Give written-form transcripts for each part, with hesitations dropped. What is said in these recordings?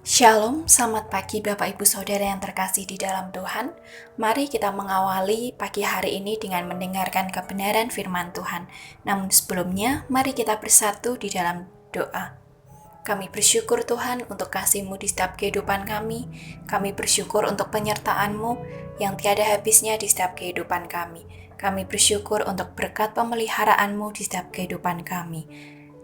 Shalom, selamat pagi Bapak Ibu Saudara yang terkasih di dalam Tuhan. Mari kita mengawali pagi hari ini dengan mendengarkan kebenaran firman Tuhan. Namun sebelumnya, mari kita bersatu di dalam doa. Kami bersyukur Tuhan untuk kasih-Mu di setiap kehidupan kami. Kami bersyukur untuk penyertaan-Mu yang tiada habisnya di setiap kehidupan kami. Kami bersyukur untuk berkat pemeliharaan-Mu di setiap kehidupan kami.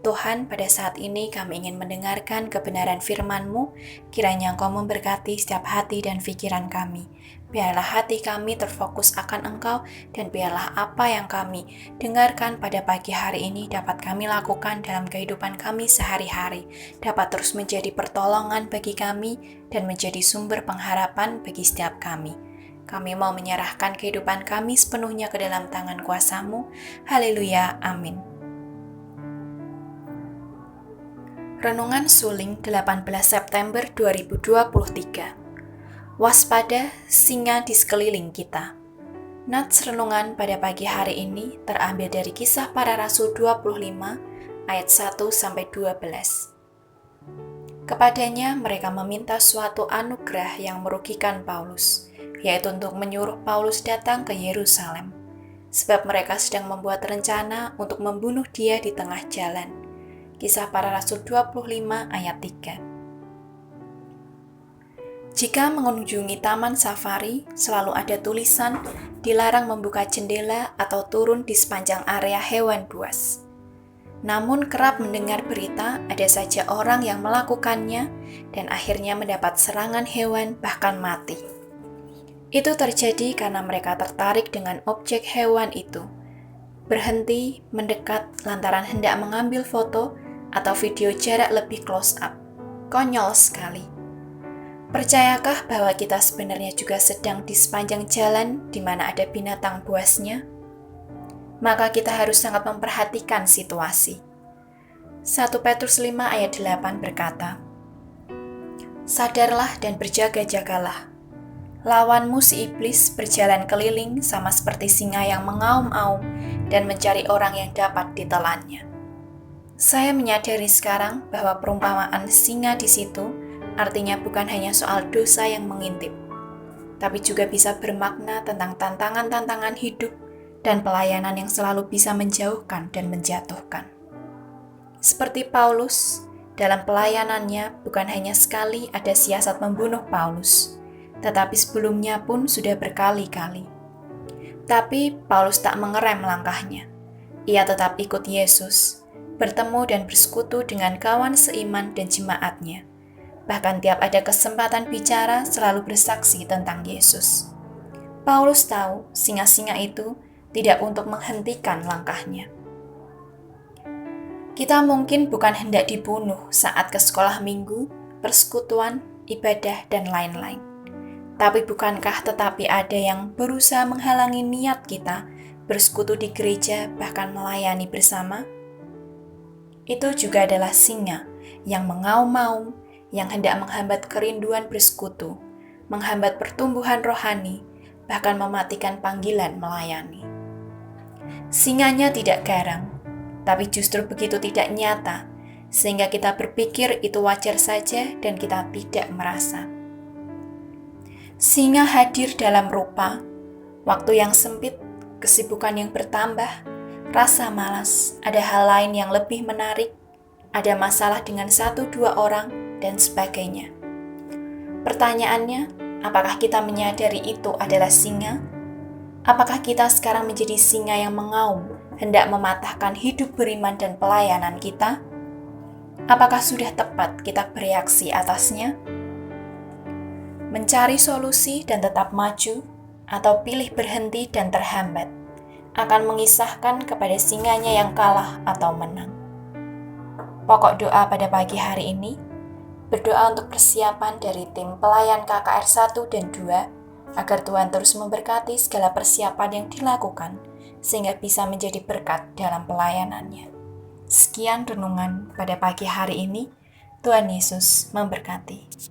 Tuhan, pada saat ini kami ingin mendengarkan kebenaran firman-Mu, kiranya Engkau memberkati setiap hati dan pikiran kami. Biarlah hati kami terfokus akan Engkau, dan biarlah apa yang kami dengarkan pada pagi hari ini dapat kami lakukan dalam kehidupan kami sehari-hari, dapat terus menjadi pertolongan bagi kami, dan menjadi sumber pengharapan bagi setiap kami. Kami mau menyerahkan kehidupan kami sepenuhnya ke dalam tangan kuasa-Mu. Haleluya, amin. Renungan Suling 18 September 2023. Waspada singa di sekeliling kita. Nats renungan pada pagi hari ini terambil dari Kisah Para Rasul 25 ayat 1-12. Kepadanya mereka meminta suatu anugerah yang merugikan Paulus, yaitu untuk menyuruh Paulus datang ke Yerusalem, sebab mereka sedang membuat rencana untuk membunuh dia di tengah jalan. Kisah Para Rasul 25 ayat 3. Jika mengunjungi taman safari, selalu ada tulisan dilarang membuka jendela atau turun di sepanjang area hewan buas. Namun kerap mendengar berita ada saja orang yang melakukannya dan akhirnya mendapat serangan hewan bahkan mati. Itu terjadi karena mereka tertarik dengan objek hewan itu, berhenti mendekat lantaran hendak mengambil foto atau video jarak lebih close up. Konyol sekali. Percayakah bahwa kita sebenarnya juga sedang di sepanjang jalan di mana ada binatang buasnya? Maka kita harus sangat memperhatikan situasi. 1 Petrus 5 ayat 8 berkata, "Sadarlah dan berjaga-jagalah. Lawanmu si iblis berjalan keliling sama seperti singa yang mengaum-aum dan mencari orang yang dapat ditelannya." Saya menyadari sekarang bahwa perumpamaan singa di situ artinya bukan hanya soal dosa yang mengintip, tapi juga bisa bermakna tentang tantangan-tantangan hidup dan pelayanan yang selalu bisa menjauhkan dan menjatuhkan. Seperti Paulus, dalam pelayanannya bukan hanya sekali ada siasat membunuh Paulus, tetapi sebelumnya pun sudah berkali-kali. Tapi Paulus tak mengerem langkahnya. Ia tetap ikut Yesus, bertemu dan bersekutu dengan kawan seiman dan jemaatnya. Bahkan tiap ada kesempatan bicara selalu bersaksi tentang Yesus. Paulus tahu singa-singa itu tidak untuk menghentikan langkahnya. Kita mungkin bukan hendak dibunuh saat ke sekolah minggu, persekutuan, ibadah, dan lain-lain. Tapi bukankah tetapi ada yang berusaha menghalangi niat kita bersekutu di gereja bahkan melayani bersama? Itu juga adalah singa yang mengaum-aum, yang hendak menghambat kerinduan bersekutu, menghambat pertumbuhan rohani, bahkan mematikan panggilan melayani. Singanya tidak garang, tapi justru begitu tidak nyata, sehingga kita berpikir itu wajar saja dan kita tidak merasa. Singa hadir dalam rupa, waktu yang sempit, kesibukan yang bertambah, rasa malas, ada hal lain yang lebih menarik, ada masalah dengan 1-2 orang, dan sebagainya. Pertanyaannya, apakah kita menyadari itu adalah singa? Apakah kita sekarang menjadi singa yang mengaum, hendak mematahkan hidup beriman dan pelayanan kita? Apakah sudah tepat kita bereaksi atasnya? Mencari solusi dan tetap maju, atau pilih berhenti dan terhambat, akan mengisahkan kepada singanya yang kalah atau menang. Pokok doa pada pagi hari ini, berdoa untuk persiapan dari tim pelayan KKR 1 dan 2, agar Tuhan terus memberkati segala persiapan yang dilakukan, sehingga bisa menjadi berkat dalam pelayanannya. Sekian renungan pada pagi hari ini, Tuhan Yesus memberkati.